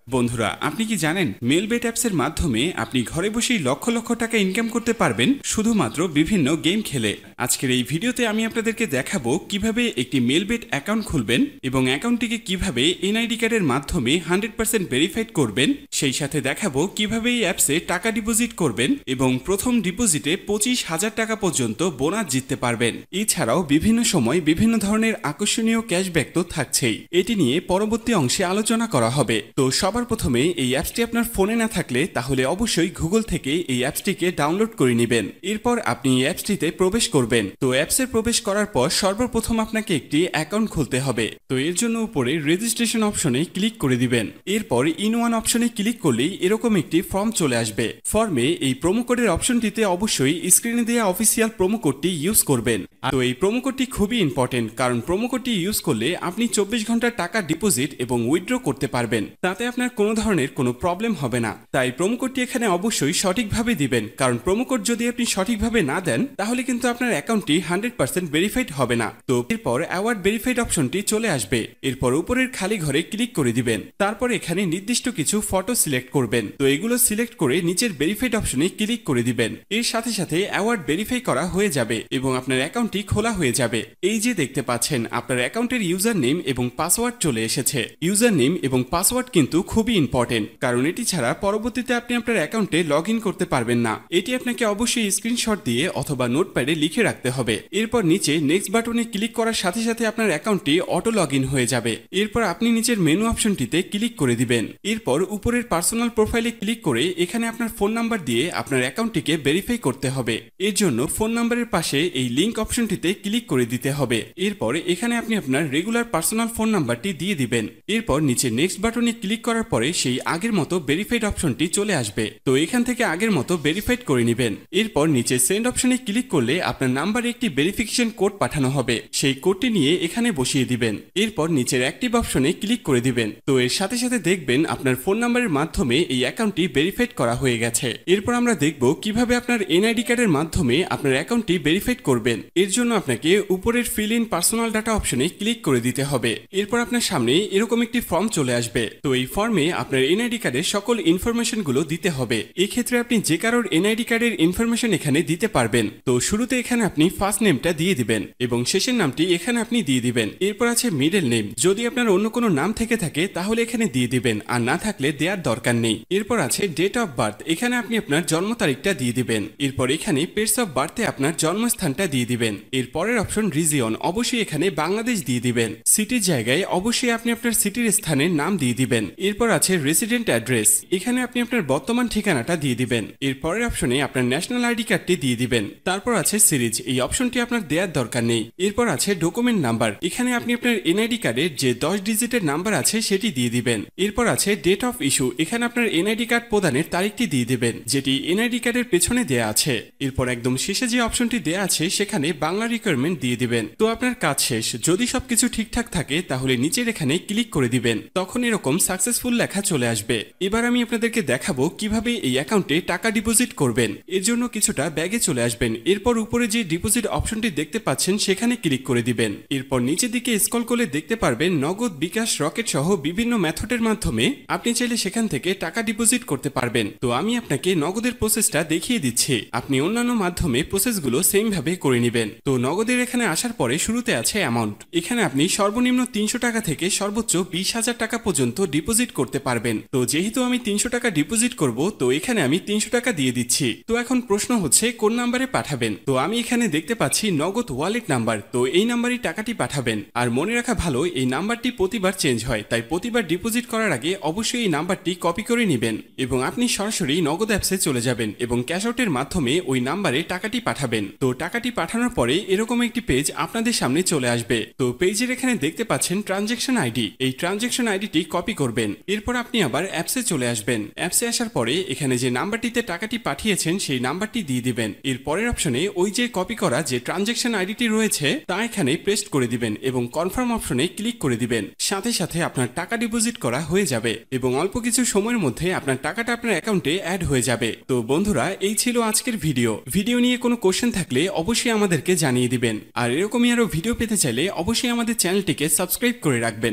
বন্ধুরা, আপনি কি জানেন মেলবেট অ্যাপসের মাধ্যমে আপনি ঘরে বসেই লক্ষ লক্ষ টাকা ইনকাম করতে পারবেন শুধুমাত্র বিভিন্ন গেম খেলে। আজকের এই ভিডিওতে আমি আপনাদেরকে দেখাবো কিভাবে একটি মেলবেট অ্যাকাউন্ট খুলবেন এবং অ্যাকাউন্টটিকে কিভাবে এনআইডি কার্ডের মাধ্যমে 100% ভেরিফাইড করবেন। সেই সাথে দেখাবো কিভাবে এই অ্যাপসে টাকা ডিপোজিট করবেন এবং প্রথম ডিপোজিটে 25,000 টাকা পর্যন্ত বোনাস জিততে পারবেন। এছাড়াও বিভিন্ন সময় বিভিন্ন ধরনের আকর্ষণীয় ক্যাশব্যাক তো থাকছেই। এটি নিয়ে পরবর্তী অংশে আলোচনা করা হবে। তো সবার প্রথমে এই অ্যাপসটি আপনার ফোনে না থাকলে তাহলে অবশ্যই গুগল থেকে এই অ্যাপসটিকে ডাউনলোড করে নেবেন। এরপর আপনি এই অ্যাপসটিতে প্রবেশ করবেন। তো অ্যাপসে প্রবেশ করার পর সর্বপ্রথম আপনাকে একটি অ্যাকাউন্ট খুলতে হবে। তো এর জন্য উপরে রেজিস্ট্রেশন অপশনে ক্লিক করে দিবেন। এরপর ইন-ওয়ান অপশনে ক্লিক করলেই এরকম একটি ফর্ম চলে আসবে। ফর্মে এই প্রোমো কোডের অপশনটিতে অবশ্যই স্ক্রিনে দেওয়া অফিসিয়াল প্রোমো কোডটি ইউজ করবেন। তো এই প্রোমো কোডটি খুবই ইম্পর্টেন্ট, কারণ প্রোমো কোডটি ইউজ করলে আপনি 24 ঘন্টার টাকা ডিপোজিট এবং উইথড্র করতে পারবেন। তাতে আপনার কোনো ধরনের কোনো প্রবলেম হবে না। তাই প্রোমো কোডটি এখানে অবশ্যই সঠিকভাবে দিবেন, কারণ প্রোমো কোড যদি আপনি সঠিকভাবে না দেন তাহলে কিন্তু আপনার অ্যাকাউন্টটি 100% ভেরিফাইড হবে না। তো এরপর অ্যাওয়ার্ড ভেরিফাইড অপশনটি চলে আসবে। এরপর উপরের খালি ঘরে ক্লিক করে দিবেন। তারপর এখানে নির্দিষ্ট কিছু ফটো সিলেক্ট করবেন। তো এগুলো সিলেক্ট করে নিচের ভেরিফাইড অপশনে ক্লিক করে দিবেন। এর সাথে সাথে অ্যাওয়ার্ড ভেরিফাই করা হয়ে যাবে এবং আপনার অ্যাকাউন্টটি খোলা হয়ে যাবে। এই যে দেখতে পাচ্ছেন আপনার অ্যাকাউন্টের ইউজার নেম এবং পাসওয়ার্ড চলে এসেছে। ইউজার নেম এবং পাসওয়ার্ড কিন্তু খুবই ইম্পর্টেন্ট, কারণ এটি ছাড়া পরবর্তীতে আপনি আপনার অ্যাকাউন্টে লগ ইন করতে পারবেন না। এটি আপনাকে অবশ্যই স্ক্রিনশট দিয়ে অথবা নোটপ্যাডে লিখে রাখতে হবে। এরপর নিচে নেক্সট বাটনে ক্লিক করার সাথে সাথে আপনার অ্যাকাউন্টটি অটো লগ ইন হয়ে যাবে। এরপর আপনি নিচের মেনু অপশনটিতে ক্লিক করে দিবেন। এরপর উপরের পার্সোনাল প্রোফাইলে ক্লিক করে এখানে আপনার ফোন নাম্বার দিয়ে আপনার অ্যাকাউন্টটিকে ভেরিফাই করতে হবে। এর জন্য ফোন নাম্বারের পাশে এই লিংক অপশনটিতে ক্লিক করে দিতে হবে। এরপর এখানে আপনি আপনার রেগুলার পার্সোনাল ফোন নাম্বারটি দিয়ে দিবেন। এরপর নিচে নেক্সট বাটনে ক্লিক করার পরে সেই আগের মতো ভেরিফাইড অপশনটি চলে আসবে। তো এখান থেকে আগের মতো ভেরিফাইড করে নেবেন। এরপর নিচে সেন্ড অপশনে ক্লিক করলে আপনার নাম্বারে একটি ভেরিফিকেশন কোড পাঠানো হবে। সেই কোডটি নিয়ে এখানে বসিয়ে দিবেন। এরপর নিচের অ্যাক্টিভ অপশনে ক্লিক করে দিবেন। তো এর সাথে সাথে দেখবেন আপনার ফোন নাম্বারের মাধ্যমে এই অ্যাকাউন্টটি ভেরিফাইড করা হয়ে গেছে। এরপর আমরা দেখব কিভাবে আপনার এনআইডি কার্ডের মাধ্যমে আপনার অ্যাকাউন্টটি ভেরিফাইড করবেন। এর জন্য আপনাকে উপরের ফিল ইন পার্সোনাল ডাটা অপশনে ক্লিক করে দিতে হবে। এরপর আপনার সামনে এরকম একটি ফর্ম চলে আসবে। তো এই ফর্মে আপনার এনআইডি কার্ডের সকল ইনফরমেশন গুলো দিতে হবে। এই ক্ষেত্রে আপনি যে কারোর এনআইডি কার্ডের ইনফরমেশন এখানে দিতে পারবেন। তো শুরুতে এখানে আপনি ফার্স্ট নেমটা দিয়ে দিবেন এবং শেষের নামটি এখানে আপনি দিয়ে দিবেন। এরপর আছে মিডল নেম, যদি আপনার অন্য কোনো নাম থেকে থাকে তাহলে এখানে দিয়ে দিবেন, আর না থাকলে দেওয়ার দরকার নেই। এরপর আছে ডেট অফ বার্থ, এখানে আপনি আপনার জন্ম তারিখটা দিয়ে দিবেন। এরপর এখানে প্লেস অফ বার্থে আপনার জন্মস্থানটা দিয়ে দিবেন। এর পরের অপশন রিজিয়ন, অবশ্যই এখানে বাংলাদেশ দিয়ে দিবেন। সিটির জায়গায় অবশ্যই আপনি আপনার সিটির স্থানের নাম দিয়ে দিবেন। এরপর আছে রেসিডেন্ট অ্যাড্রেস, এখানে আপনি আপনার বর্তমান ঠিকানাটা দিয়ে দিবেন। এর পরের অপশনে আপনার ন্যাশনাল আইডি কার্ডটি দিয়ে দিবেন। তারপর আছে সিরিজ, এই অপশনটি আপনার দেওয়ার দরকার নেই। এরপর আছে ডকুমেন্ট নাম্বার, এখানে আপনি আপনার এনআইডি কার্ডের যে 10 ডিজিটের নাম্বার আছে সেটি দিয়ে দিবেন। এরপর আছে ডেট অফ ইস্যু, এখানে আপনার এনআইডি কার্ড প্রদানের তারিখটি দিয়ে দিবেন, যেটি এনআইডি কার্ডের পেছনে দেয়া আছে। এরপর একদম শেষে যে অপশনটি দেয়া আছে সেখানে বাংলা রিকোয়ারমেন্ট দিয়ে দিবেন। তো আপনার কাজ শেষ। যদি সবকিছু ঠিকঠাক থাকে তাহলে নিচের এখানে ক্লিক করে দিবেন। তখন এরকম সাকসেসফুল লেখা চলে আসবে। এবার আমি আপনাদেরকে দেখাবো কিভাবে এই অ্যাকাউন্টে টাকা ডিপোজিট করবেন। এর জন্য কিছুটা ব্যাগে চলে আসবেন। এরপর উপরে যে ডিপোজিট অপশনটি দেখতে পাচ্ছেন সেখানে ক্লিক করে দিবেন। এরপর নিচের দিকে স্ক্রল করলে দেখতে পারবেন নগদ, বিকাশ, রকেট সহ বিভিন্ন মেথডের মাধ্যমে আপনি চাইলে সেখান থেকে টাকা ডিপোজিট করতে পারবেন। তো আমি আপনাকে নগদের প্রসেসটা দেখিয়ে দিচ্ছি, আপনি অন্যান্য মাধ্যমে প্রসেসগুলো সেম ভাবে করে নেবেন। তো নগদের এখানে আসার পরে শুরুতে আছে অ্যামাউন্ট, এখানে আপনি সর্বনিম্ন 300 টাকা থেকে সর্বোচ্চ 20,000 টাকা পর্যন্ত ডিপোজিট করতে পারবেন। তো যেহেতু আমি 300 টাকা ডিপোজিট করব, তো এখানে আমি 300 টাকা দিয়ে দিচ্ছি। তো এখন প্রশ্ন হচ্ছে কোন নাম্বারে পাঠাবেন। তো আমি এখানে দেখতে পাচ্ছি নগদ ওয়ালেট নাম্বার, তো এই নাম্বারই টাকাটি পাঠাবেন। আর মনে রাখা ভালো, এই নাম্বারটি প্রতিবার চেঞ্জ হয়, তাই প্রতিবার ডিপোজিট করার আগে অবশ্যই এই নাম্বারটি কপি করে নেবেন এবং আপনি সরাসরি নগদ অ্যাপসে চলে যাবেন এবং ক্যাশ আউটের মাধ্যমে ওই নাম্বারে টাকাটি পাঠাবেন। তো টাকাটি পাঠানোর পরে এরকম একটি পেজ আপনাদের সামনে চলে আসবে। তো পেজের এখানে দেখতে পাচ্ছেন ট্রানজ্যাকশন আইডি, এই ট্রানজ্যাকশন আইডিটি কপি করবেন। এরপর আপনি আবার অ্যাপসে চলে আসবেন। অ্যাপসে আসার পরে এখানে যে নাম্বারটিতে টাকাটি পাঠিয়েছেন সেই নাম্বারটি দিয়ে দিবেন। এর পরের অপশনে ওই যে কপি করা যে ট্রানজ্যাকশন আইডিটি রয়েছে তা এখানে পেস্ট করে দিবেন এবং কনফার্ম অপশনে ক্লিক করে দিবেন। সাথে সাথে আপনার টাকা ডিপোজিট করা হয়ে যাবে এবং অল্প কিছু সময়ের মধ্যে আপনার টাকাটা আপনার অ্যাকাউন্টে অ্যাড হয়ে যাবে। তো বন্ধুরা, এই ছিল আজকের ভিডিও নিয়ে কোনো কোশ্চেন থাকলে অবশ্যই আমাদেরকে জানিয়ে দিবেন। আর এরকমই আরো ভিডিও পেতে চাইলে অবশ্যই আমাদের চ্যানেলটিকে সাবস্ক্রাইব করে রাখবেন।